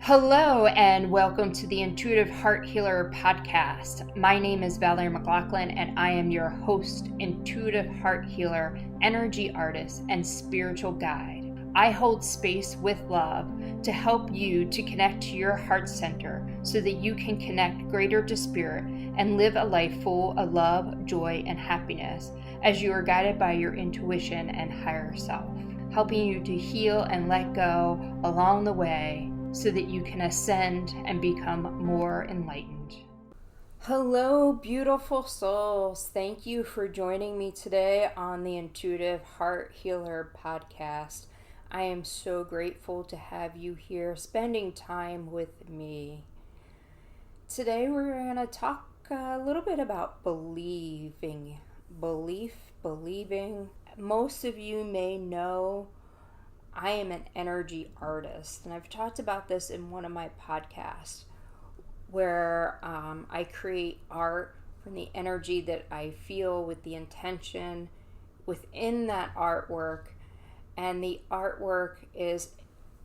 Hello and welcome to the Intuitive Heart Healer podcast. My name is Valerie McLaughlin and I am your host, intuitive heart healer, energy artist, and spiritual guide. I hold space with love to help you to connect to your heart center so that you can connect greater to spirit and live a life full of love, joy, and happiness as you are guided by your intuition and higher self, helping you to heal and let go along the way so that you can ascend and become more enlightened. Hello, beautiful souls. Thank you for joining me today on the Intuitive Heart Healer podcast. I am so grateful to have you here spending time with me. Today we're going to talk a little bit about believing. Believing. Most of you may know I am an energy artist, and I've talked about this in one of my podcasts where I create art from the energy that I feel with the intention within that artwork, and the artwork is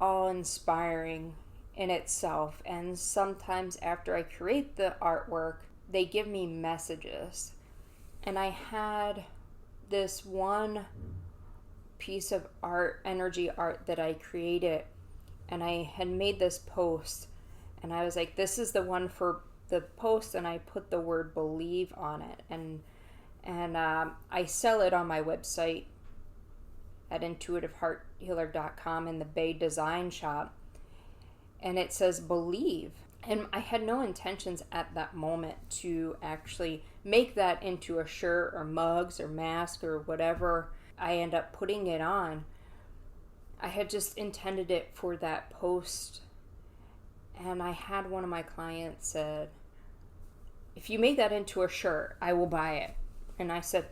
awe-inspiring in itself. And sometimes after I create the artwork, they give me messages. And I had this one piece of art, energy art, that I created, and I had made this post, and I was like, this is the one for the post, and I put the word believe on it, and I sell it on my website at intuitivehearthealer.com in the Bay Design Shop, and it says believe. And I had no intentions at that moment to actually make that into a shirt or mugs or mask or whatever I end up putting it on. I had just intended it for that post. And I had one of my clients said, if you make that into a shirt, I will buy it. And I said,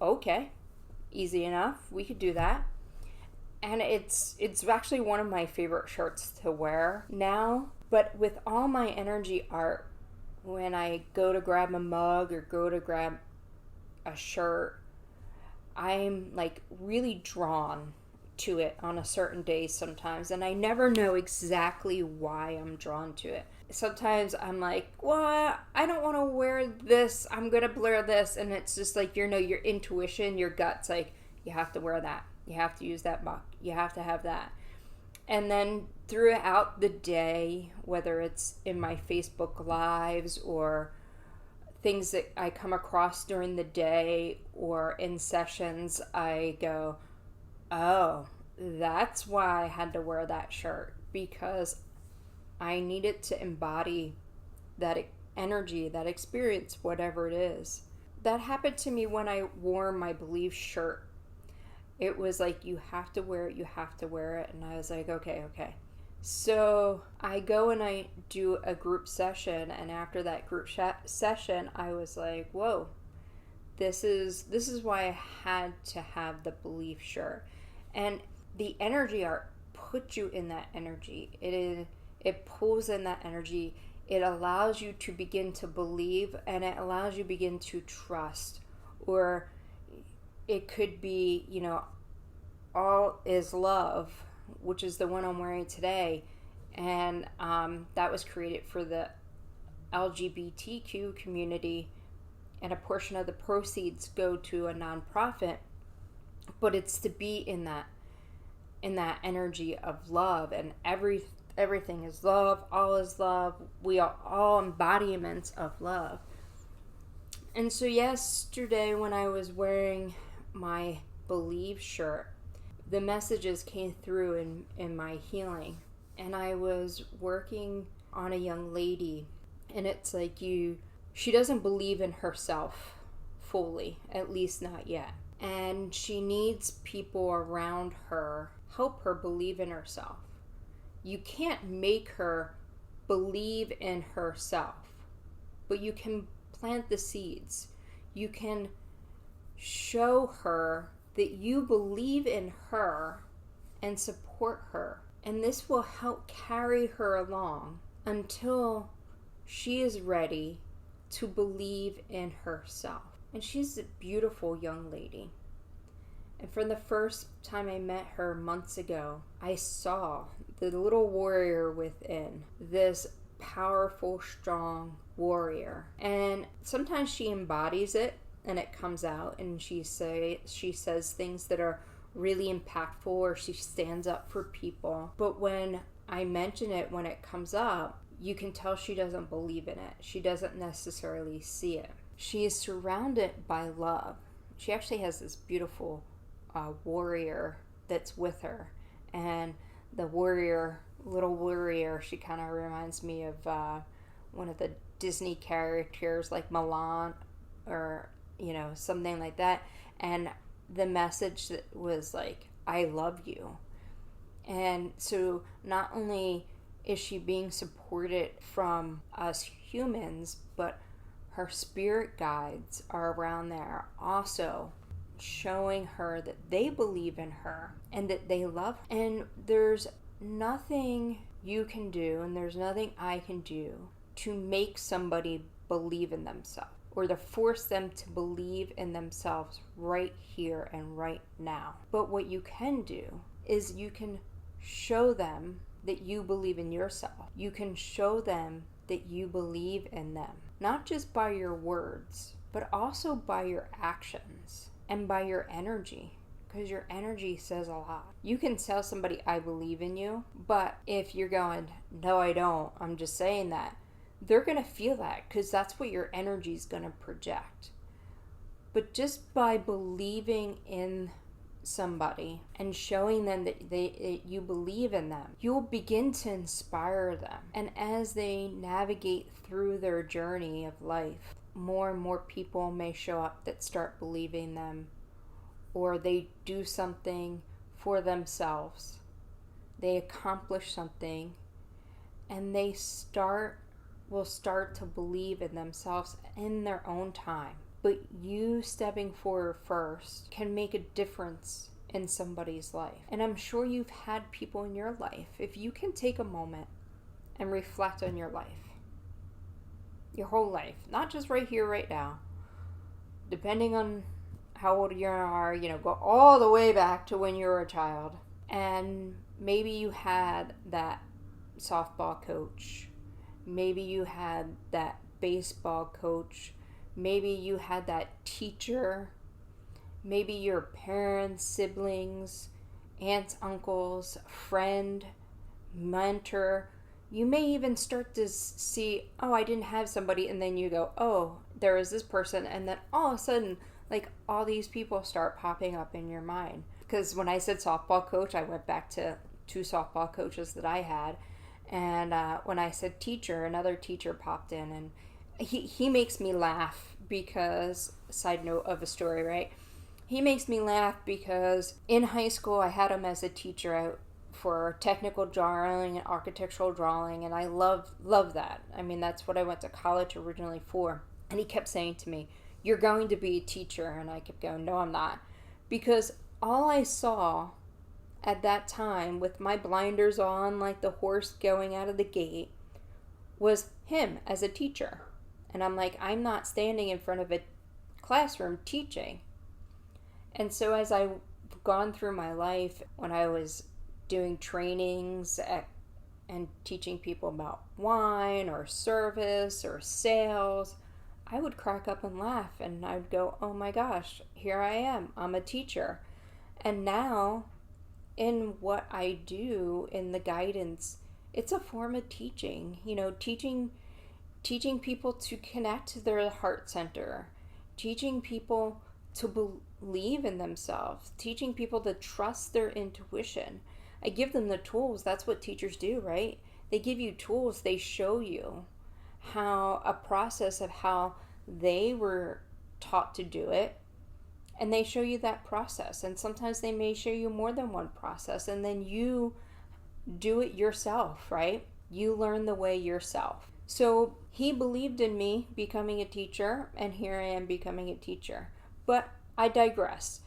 okay, easy enough. We could do that. And it's actually one of my favorite shirts to wear now. But with all my energy art, when I go to grab a mug or go to grab a shirt, I'm like really drawn to it on a certain day sometimes, and I never know exactly why I'm drawn to it. Sometimes I'm like, well, I don't want to wear this, I'm gonna blur this, and it's just like, your intuition, your gut's like, you have to wear that, you have to use that mug, you have to have that. And then throughout the day, whether it's in my Facebook lives or things that I come across during the day or in sessions, I go, oh, that's why I had to wear that shirt, because I needed to embody that energy, that experience, whatever it is. That happened to me when I wore my Believe shirt. It was like, you have to wear it, you have to wear it. And I was like, okay. So I go and I do a group session, and after that group session, I was like, whoa, this is why I had to have the Belief shirt. And the energy art puts you in that energy. It pulls in that energy. It allows you to begin to believe, and it allows you to begin to trust. Or it could be, all is love, which is the one I'm wearing today, and that was created for the LGBTQ community, and a portion of the proceeds go to a nonprofit, but it's to be in that energy of love, and everything is love, all is love, we are all embodiments of love. And so yesterday when I was wearing my Believe shirt, the messages came through in my healing, and I was working on a young lady, and it's like she doesn't believe in herself fully, at least not yet, and she needs people around her help her believe in herself. You can't make her believe in herself, but you can plant the seeds. You can show her that you believe in her and support her. And this will help carry her along until she is ready to believe in herself. And she's a beautiful young lady. And from the first time I met her months ago, I saw the little warrior within, this powerful, strong warrior. And sometimes she embodies it and it comes out, and she says things that are really impactful, or she stands up for people. But when I mention it, when it comes up, you can tell she doesn't believe in it. She doesn't necessarily see it. She is surrounded by love. She actually has this beautiful warrior that's with her. And the little warrior, she kind of reminds me of one of the Disney characters like Milan, or, something like that. And the message that was like, I love you. And so not only is she being supported from us humans, but her spirit guides are around there also showing her that they believe in her and that they love her. And there's nothing you can do, and there's nothing I can do to make somebody believe in themselves, or to force them to believe in themselves right here and right now. But what you can do is you can show them that you believe in yourself. You can show them that you believe in them, not just by your words, but also by your actions and by your energy, because your energy says a lot. You can tell somebody, I believe in you, but if you're going, no, I don't, I'm just saying that, they're going to feel that, because that's what your energy is going to project. But just by believing in somebody and showing them that you believe in them, you'll begin to inspire them. And as they navigate through their journey of life, more and more people may show up that start believing them, or they do something for themselves, they accomplish something, and they will start to believe in themselves in their own time. But you stepping forward first can make a difference in somebody's life. And I'm sure you've had people in your life. If you can take a moment and reflect on your life, your whole life, not just right here, right now, depending on how old you are, go all the way back to when you were a child. And maybe you had that softball coach. Maybe you had that baseball coach. Maybe you had that teacher. Maybe your parents, siblings, aunts, uncles, friend, mentor. You may even start to see, oh, I didn't have somebody, and then you go, oh, there is this person, and then all of a sudden, like, all these people start popping up in your mind. Because when I said softball coach, I went back to 2 softball coaches that I had, and when I said teacher, another teacher popped in, and he makes me laugh because, side note of a story, right? He makes me laugh because in high school I had him as a teacher out for technical drawing and architectural drawing, and I love that. I mean, that's what I went to college originally for. And he kept saying to me, you're going to be a teacher. And I kept going, no, I'm not. Because all I saw at that time, with my blinders on like the horse going out of the gate, was him as a teacher. And I'm like, I'm not standing in front of a classroom teaching. And so as I've gone through my life, when I was doing trainings and teaching people about wine or service or sales, I would crack up and laugh, and I'd go, oh my gosh, here I am, I'm a teacher. And now in what I do in the guidance, it's a form of teaching, teaching people to connect to their heart center, teaching people to believe in themselves, teaching people to trust their intuition. I give them the tools. That's what teachers do, right? They give you tools. They show you a process of how they were taught to do it, and they show you that process. And sometimes they may show you more than one process, and then you do it yourself, right? You learn the way yourself. So he believed in me becoming a teacher, and here I am becoming a teacher. But I digress.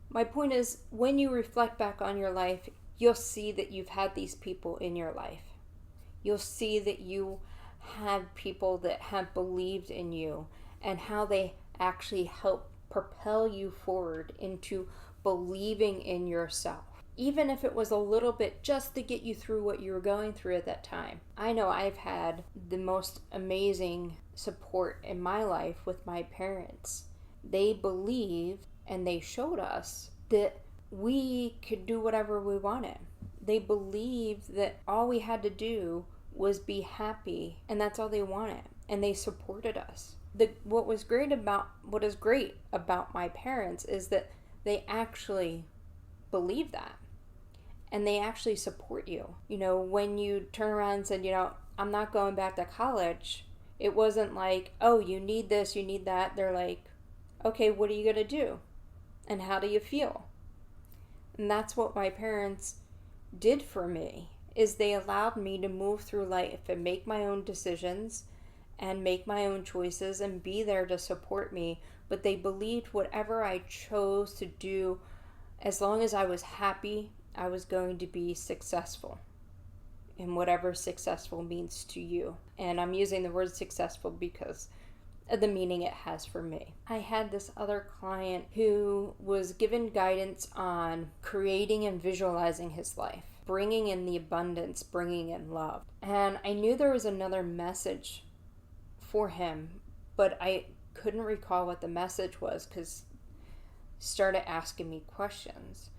My point is, when you reflect back on your life, you'll see that you've had these people in your life. You'll see that you have people that have believed in you, and how they actually help propel you forward into believing in yourself. even if it was a little bit just to get you through what you were going through at that time. I know I've had the most amazing support in my life with my parents. They believed and they showed us that we could do whatever we wanted. They believed that all we had to do was be happy, and that's all they wanted, and they supported us. What is great about my parents is that they actually believe that, and they actually support you. When you turn around and said, I'm not going back to college, it wasn't like, oh, you need this, you need that. They're like, okay, what are you going to do? And how do you feel? And that's what my parents did for me, is they allowed me to move through life and make my own decisions and make my own choices and be there to support me. But they believed whatever I chose to do, as long as I was happy, I was going to be successful in whatever successful means to you. And I'm using the word successful because of the meaning it has for me. I had this other client who was given guidance on creating and visualizing his life, bringing in the abundance, bringing in love. And I knew there was another message for him, but I couldn't recall what the message was because he started asking me questions.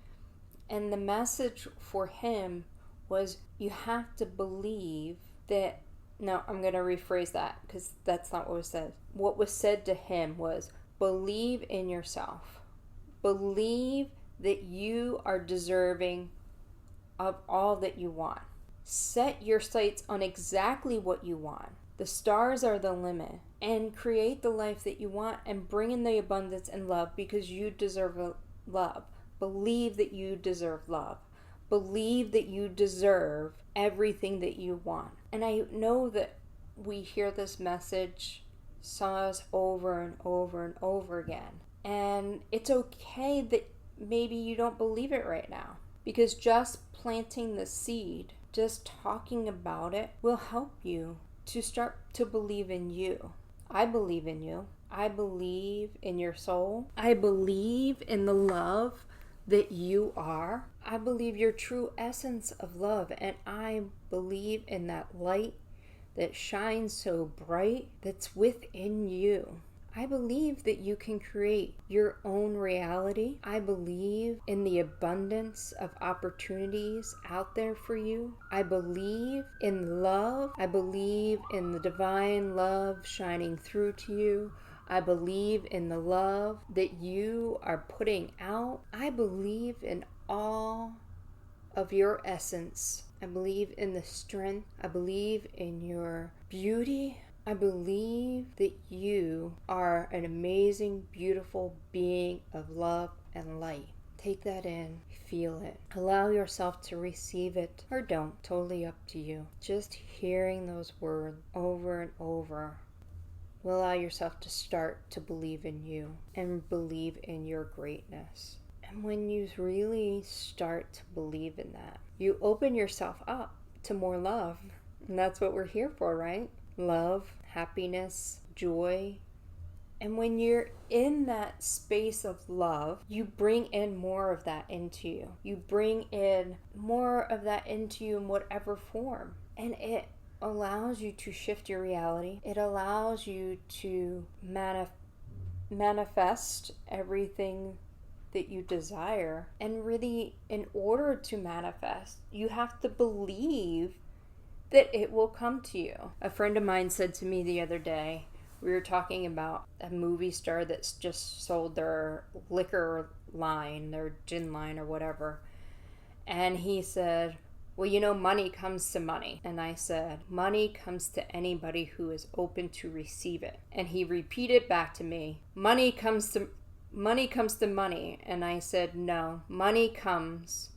And the message for him was, you have to believe that. No, I'm going to rephrase that because that's not what was said. What was said to him was, believe in yourself. Believe that you are deserving of all that you want. Set your sights on exactly what you want. The stars are the limit. And create the life that you want and bring in the abundance and love, because you deserve love. Believe that you deserve love. Believe that you deserve everything that you want. And I know that we hear this message, some of us, over and over and over again. And it's okay that maybe you don't believe it right now, because just planting the seed, just talking about it, will help you to start to believe in you. I believe in you. I believe in your soul. I believe in the love that you are. I believe your true essence of love, and I believe in that light that shines so bright that's within you. I believe that you can create your own reality. I believe in the abundance of opportunities out there for you. I believe in love. I believe in the divine love shining through to you. I believe in the love that you are putting out. I believe in all of your essence. I believe in the strength. I believe in your beauty. I believe that you are an amazing, beautiful being of love and light. Take that in. Feel it. Allow yourself to receive it, or don't. Totally up to you. Just hearing those words over and over will allow yourself to start to believe in you and believe in your greatness. And when you really start to believe in that, you open yourself up to more love. And that's what we're here for, right? Love, happiness, joy. And when you're in that space of love, you bring in more of that into you. You bring in more of that into you in whatever form. And it allows you to shift your reality. It allows you to manifest everything that you desire. And really, in order to manifest, you have to believe that it will come to you. A friend of mine said to me the other day, we were talking about a movie star that's just sold their liquor line, their gin line or whatever. And he said, well, money comes to money. And I said, money comes to anybody who is open to receive it. And he repeated back to me, money comes to money. And I said, no, money comes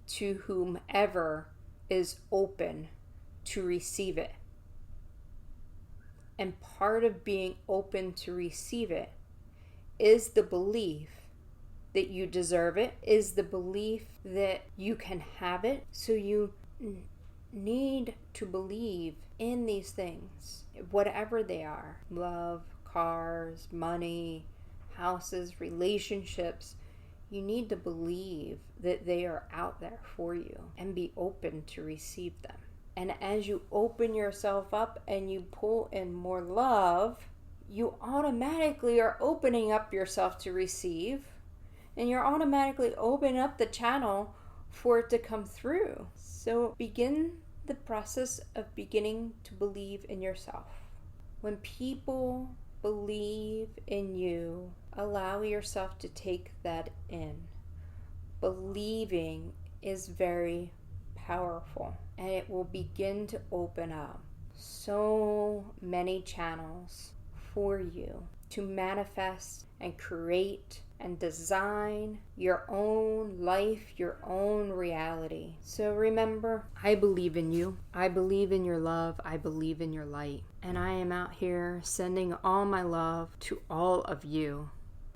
to whomever is open to receive it. And part of being open to receive it is the belief that you deserve it, is the belief that you can have it. So you need to believe in these things, whatever they are: love, cars, money, houses, relationships. You need to believe that they are out there for you and be open to receive them. And as you open yourself up and you pull in more love, you automatically are opening up yourself to receive, and you're automatically opening up the channel for it to come through. So begin the process of beginning to believe in yourself. When people believe in you, allow yourself to take that in. Believing is very powerful, and it will begin to open up so many channels for you to manifest and create and design your own life, your own reality. So remember, I believe in you. I believe in your love. I believe in your light. And I am out here sending all my love to all of you.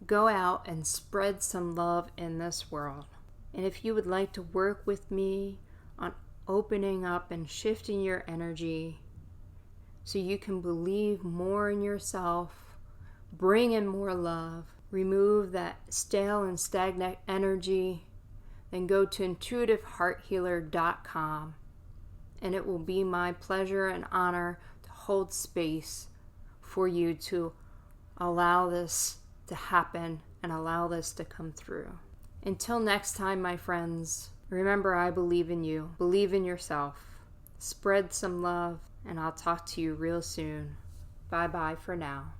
Go out and spread some love in this world. And if you would like to work with me on opening up and shifting your energy so you can believe more in yourself, bring in more love, remove that stale and stagnant energy, then go to intuitivehearthealer.com, and it will be my pleasure and honor to hold space for you to allow this to happen and allow this to come through. Until next time, my friends, remember, I believe in you. Believe in yourself. Spread some love, and I'll talk to you real soon. Bye-bye for now.